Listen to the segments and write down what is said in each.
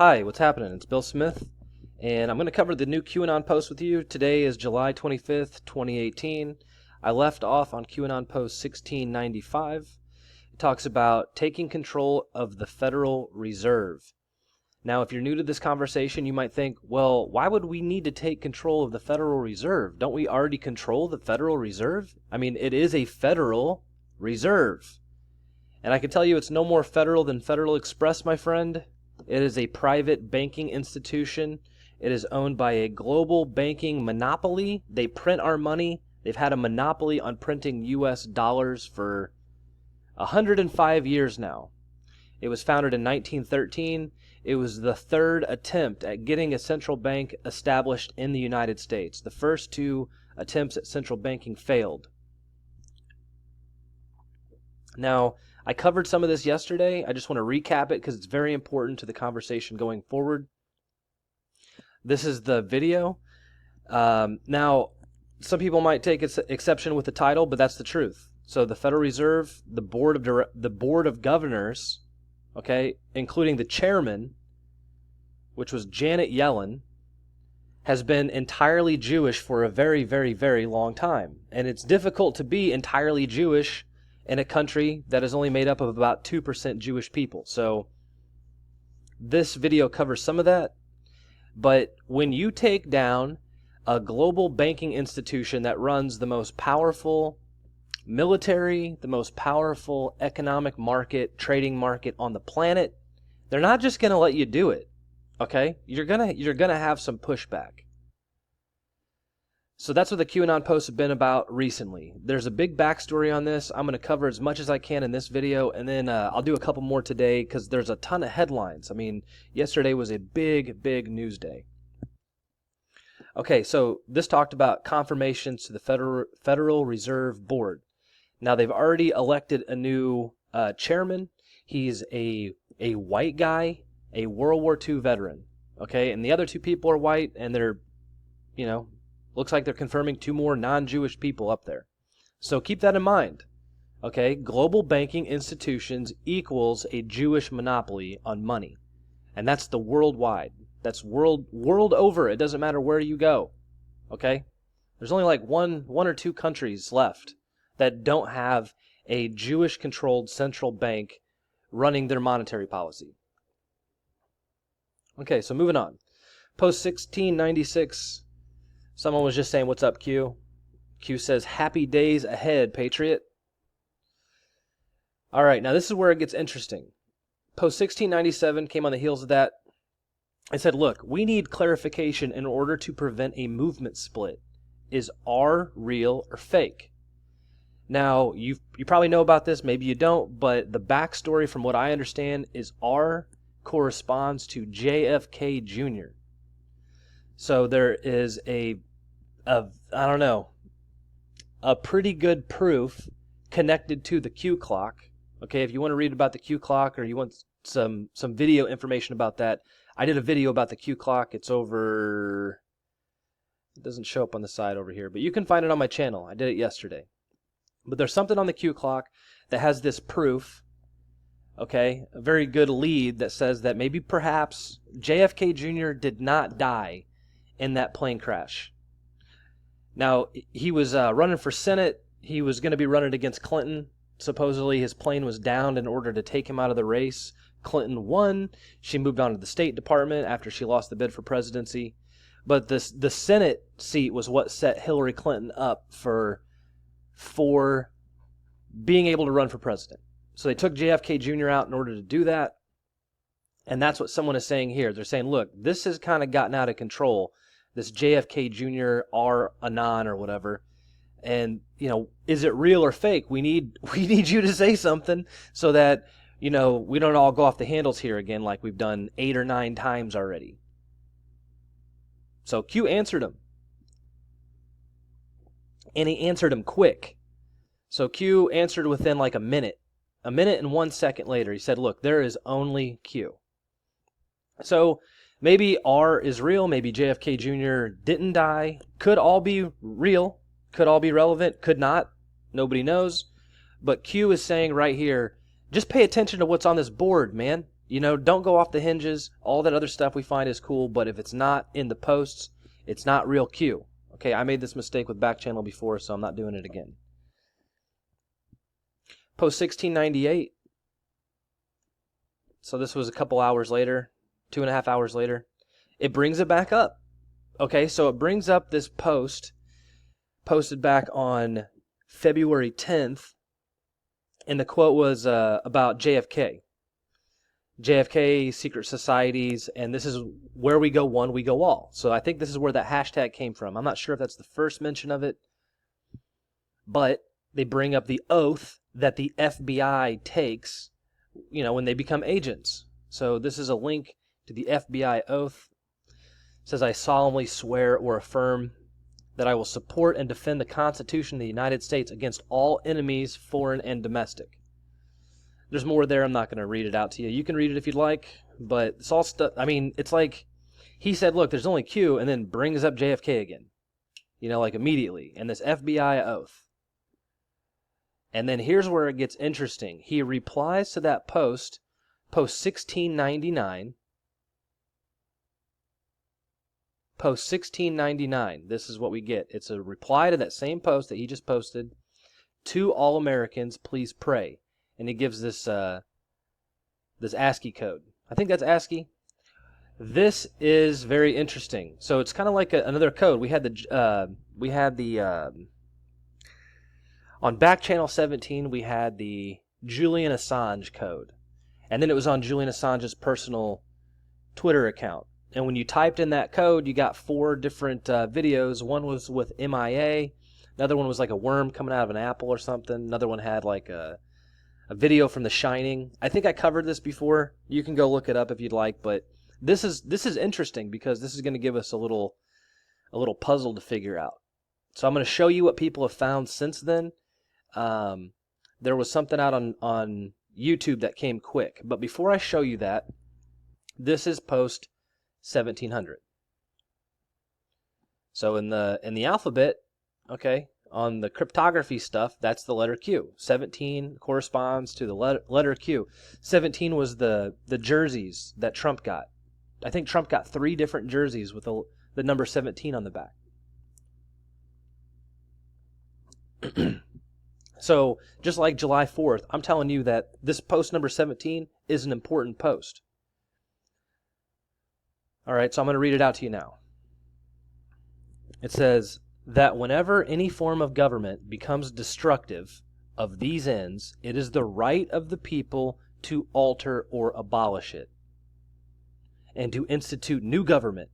Hi, what's happening? It's Bill Smith, and I'm going to cover the new QAnon post with you. Today is July 25th, 2018. I left off on QAnon post 1695. It talks about taking control of the Federal Reserve. Now, if you're new to this conversation, you might think, well, why would we need to take control of the Federal Reserve? Don't we already control the Federal Reserve? I mean, it is a Federal Reserve. And I can tell you it's no more federal than Federal Express, my friend. It is a private banking institution. It is owned by a global banking monopoly. They print our money. They've had a monopoly on printing U.S. dollars for 105 years now. It was founded in 1913. It was the third attempt at getting a central bank established in the United States. The first two attempts at central banking failed. Now, I covered some of this yesterday. I just want to recap it because it's very important to the conversation going forward. This is the video. Now, some people might take exception with the title, but that's the truth. So the Federal Reserve, the Board of Governors, okay, including the chairman, which was Janet Yellen, has been entirely Jewish for a very, very, very long time. And it's difficult to be entirely Jewish in a country that is only made up of about 2% Jewish people. So this video covers some of that. But when you take down a global banking institution that runs the most powerful military, the most powerful economic market, trading market on the planet, they're not just going to let you do it. Okay? You're going to have some pushback. So that's what the QAnon posts have been about recently. There's a big backstory on this. I'm going to cover as much as I can in this video, and then I'll do a couple more today because there's a ton of headlines. I mean, yesterday was a big, big news day. Okay, so this talked about confirmations to the Federal Reserve Board. Now, they've already elected a new chairman. He's a white guy, a World War II veteran. Okay, and the other two people are white, and they're, looks like they're confirming two more non-Jewish people up there. So keep that in mind. Okay, global banking institutions equals a Jewish monopoly on money. And that's the worldwide. That's world over. It doesn't matter where you go. Okay? There's only like one or two countries left that don't have a Jewish-controlled central bank running their monetary policy. Okay, so moving on. Post 1696. Someone was just saying, what's up, Q? Q says, happy days ahead, Patriot. All right, now this is where it gets interesting. Post 1697 came on the heels of that. It said, look, we need clarification in order to prevent a movement split. Is R real or fake? Now, you probably know about this, maybe you don't, but the backstory from what I understand is R corresponds to JFK Jr. So there is a pretty good proof connected to the Q clock. Okay, if you want to read about the Q clock or you want some video information about that, I did a video about the Q clock. It's over, it doesn't show up on the side over here, but you can find it on my channel. I did it yesterday. But there's something on the Q clock that has this proof, okay, a very good lead that says that maybe perhaps JFK Jr. did not die in that plane crash. Now, he was running for Senate. He was going to be running against Clinton. Supposedly, his plane was downed in order to take him out of the race. Clinton won. She moved on to the State Department after she lost the bid for presidency. But the Senate seat was what set Hillary Clinton up for being able to run for president. So they took JFK Jr. out in order to do that. And that's what someone is saying here. They're saying, look, this has kind of gotten out of control. This JFK Jr. R Anon or whatever. And, is it real or fake? We need you to say something so that, we don't all go off the handles here again like we've done 8 or 9 times already. So Q answered him. And he answered him quick. So Q answered within like a minute. A minute and 1 second later, he said, look, there is only Q. So maybe R is real, maybe JFK Jr. didn't die. Could all be real, could all be relevant, could not. Nobody knows. But Q is saying right here, just pay attention to what's on this board, man. You know, don't go off the hinges. All that other stuff we find is cool, but if it's not in the posts, it's not real Q. Okay, I made this mistake with back channel before, so I'm not doing it again. Post 1698. So this was a couple hours later, 2.5 hours later. It brings it back up. Okay, so it brings up this post posted back on February 10th, and the quote was about JFK. JFK, secret societies, and this is where we go one, we go all. So I think this is where that hashtag came from. I'm not sure if that's the first mention of it, but they bring up the oath that the FBI takes, you know, when they become agents. So this is a link to the FBI oath. It says, I solemnly swear or affirm that I will support and defend the Constitution of the United States against all enemies, foreign and domestic. There's more there. I'm not going to read it out to you. You can read it if you'd like, but it's all stuff. I mean, it's like he said, look, there's only Q, and then brings up JFK again, you know, like immediately, and this FBI oath. And then here's where it gets interesting. He replies to that post 1699. Post 1699. This is what we get. It's a reply to that same post that he just posted. To all Americans, please pray. And he gives this this Ascii code. I think that's Ascii. This is very interesting. So it's kind of like another code. We had the on back channel 17 we had the Julian Assange code, and then it was on Julian Assange's personal Twitter account. And when you typed in that code, you got 4 different videos. One was with MIA. Another one was like a worm coming out of an apple or something. Another one had like a video from The Shining. I think I covered this before. You can go look it up if you'd like, but this is interesting because this is going to give us a little puzzle to figure out. So I'm going to show you what people have found since then. There was something out on YouTube that came quick, but before I show you that, this is post 1700. So in the alphabet, okay, on the cryptography stuff, that's the letter Q. 17 corresponds to the letter Q. 17 was the jerseys that Trump got. I think Trump got 3 different jerseys with the number 17 on the back. So just like July 4th, I'm telling you that this post number 17 is an important post. All right, so I'm going to read it out to you now. It says that whenever any form of government becomes destructive of these ends, it is the right of the people to alter or abolish it, and to institute new government,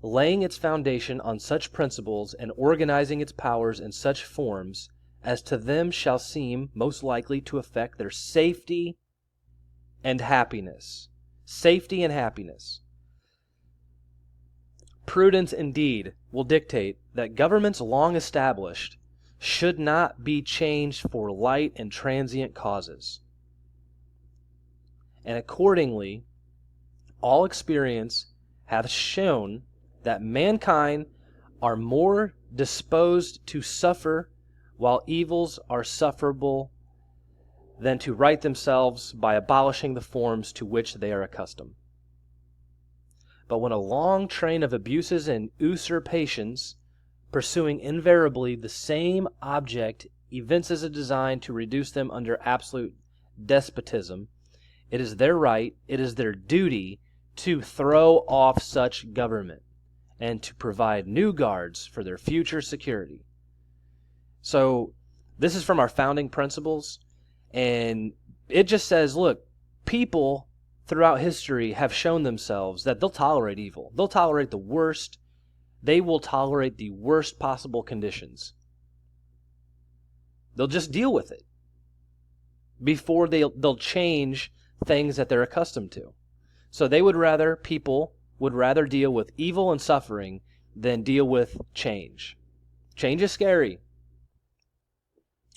laying its foundation on such principles and organizing its powers in such forms as to them shall seem most likely to affect their safety and happiness. Safety and happiness. Prudence indeed will dictate that governments long established should not be changed for light and transient causes. And accordingly, all experience hath shown that mankind are more disposed to suffer while evils are sufferable than to right themselves by abolishing the forms to which they are accustomed. But when a long train of abuses and usurpations, pursuing invariably the same object, evinces a design to reduce them under absolute despotism, it is their right, it is their duty to throw off such government and to provide new guards for their future security. So this is from our founding principles, and it just says, look, people throughout history have shown themselves that they'll tolerate evil. They'll tolerate the worst. They will tolerate the worst possible conditions. They'll just deal with it before they'll change things that they're accustomed to. So people would rather deal with evil and suffering than deal with change. Change is scary.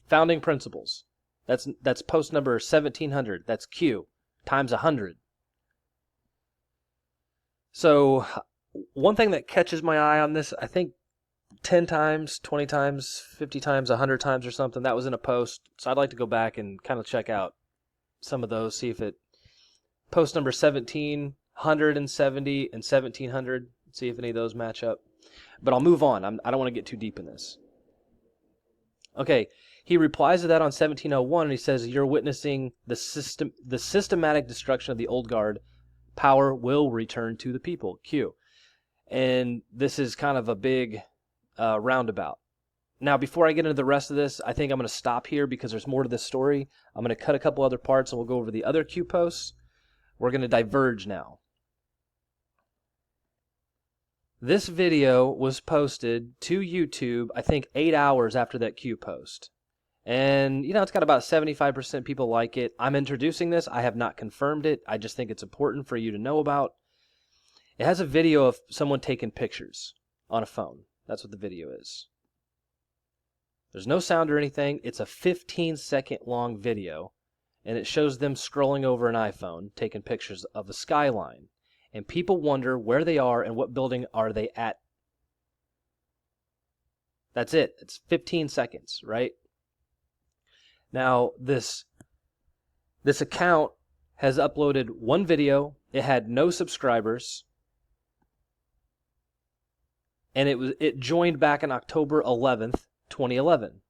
Founding principles. That's post number 1700. That's Q times 100. So one thing that catches my eye on this, I think 10 times, 20 times, 50 times, 100 times or something, that was in a post. So I'd like to go back and kind of check out some of those, see if it post number 1770 and 1700. See if any of those match up. But I'll move on. I don't want to get too deep in this. Okay, he replies to that on 1701, and he says, "You're witnessing the systematic destruction of the old guard. Power will return to the people." Q. And this is kind of a big roundabout. Now, before I get into the rest of this, I think I'm going to stop here because there's more to this story. I'm going to cut a couple other parts, and we'll go over the other Q posts. We're going to diverge now. This video was posted to YouTube, I think 8 hours after that Q post. And, you know, it's got about 75% people like it. I'm introducing this. I have not confirmed it. I just think it's important for you to know about. It has a video of someone taking pictures on a phone. That's what the video is. There's no sound or anything. It's a 15-second long video, and it shows them scrolling over an iPhone, taking pictures of the skyline. And people wonder where they are and what building are they at. That's it. It's 15 seconds, right? Now, this account has uploaded one video. It had no subscribers. And it joined back on October 11th, 2011.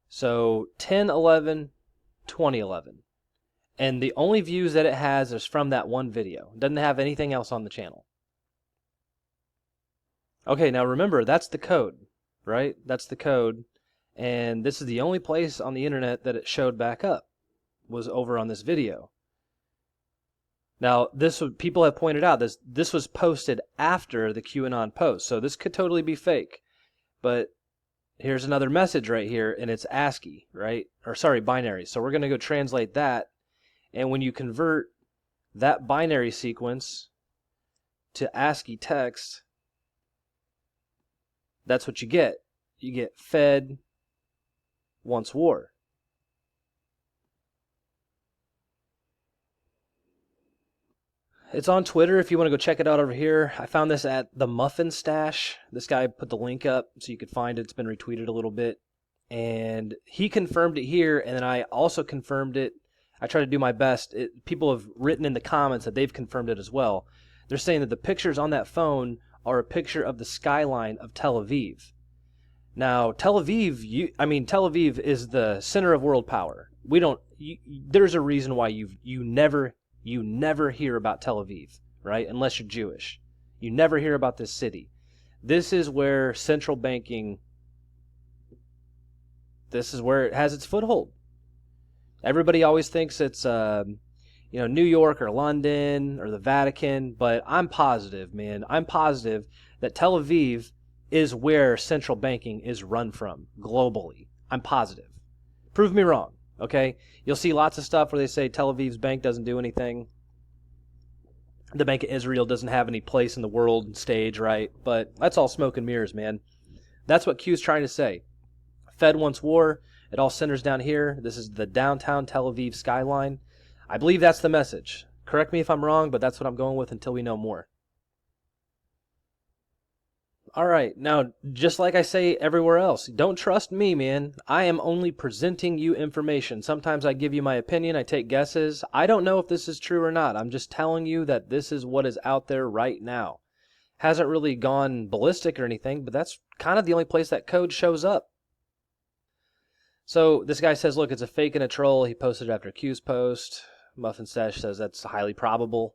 So 10/11/2011. And the only views that it has is from that one video. It doesn't have anything else on the channel. Okay, now remember, that's the code, right? That's the code. And this is the only place on the internet that it showed back up, was over on this video. Now, people have pointed out this was posted after the QAnon post, so this could totally be fake. But here's another message right here, and it's Ascii, right? Or sorry, binary. So we're going to go translate that. And when you convert that binary sequence to ASCII text, that's what you get. You get Fed wants war. It's on Twitter if you want to go check it out over here. I found this at the Muffin Stash. This guy put the link up so you could find it. It's been retweeted a little bit. And he confirmed it here, and then I also confirmed it. I try to do my best. People have written in the comments that they've confirmed it as well. They're saying that the pictures on that phone are a picture of the skyline of Tel Aviv. Now, Tel Aviv, Tel Aviv is the center of world power. There's a reason why you never hear about Tel Aviv, right? Unless you're Jewish. You never hear about this city. This is where central banking, this is where it has its foothold. Everybody always thinks it's New York or London or the Vatican, but I'm positive, man. I'm positive that Tel Aviv is where central banking is run from globally. I'm positive. Prove me wrong, okay? You'll see lots of stuff where they say Tel Aviv's bank doesn't do anything. The Bank of Israel doesn't have any place in the world stage, right? But that's all smoke and mirrors, man. That's what Q's trying to say. Fed wants war. It all centers down here. This is the downtown Tel Aviv skyline. I believe that's the message. Correct me if I'm wrong, but that's what I'm going with until we know more. All right, now, just like I say everywhere else, don't trust me, man. I am only presenting you information. Sometimes I give you my opinion, I take guesses. I don't know if this is true or not. I'm just telling you that this is what is out there right now. Hasn't really gone ballistic or anything, but that's kind of the only place that code shows up. So this guy says, look, it's a fake and a troll. He posted it after Q's post. Muffin Stash says that's highly probable.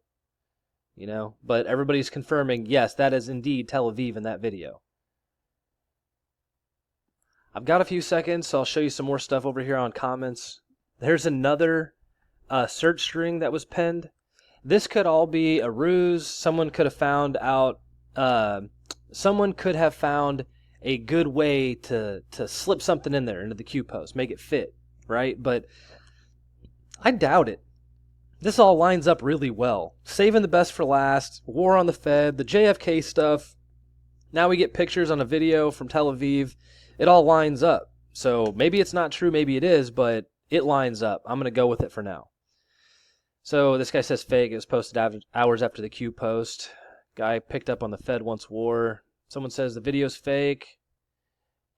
But everybody's confirming, yes, that is indeed Tel Aviv in that video. I've got a few seconds, so I'll show you some more stuff over here on comments. There's another search string that was pinned. This could all be a ruse. Someone could have found a good way to slip something in there into the Q post, make it fit, right? But I doubt it. This all lines up really well. Saving the best for last, war on the Fed, the JFK stuff. Now we get pictures on a video from Tel Aviv. It all lines up. So maybe it's not true, maybe it is, but it lines up. I'm going to go with it for now. So this guy says fake. It was posted hours after the Q post. Guy picked up on the Fed wants war. Someone says the video's fake.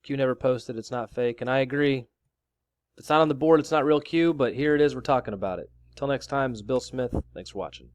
Q never posted, it's not fake. And I agree. If it's not on the board, it's not real Q, but here it is, we're talking about it. Till next time, this is Bill Smith. Thanks for watching.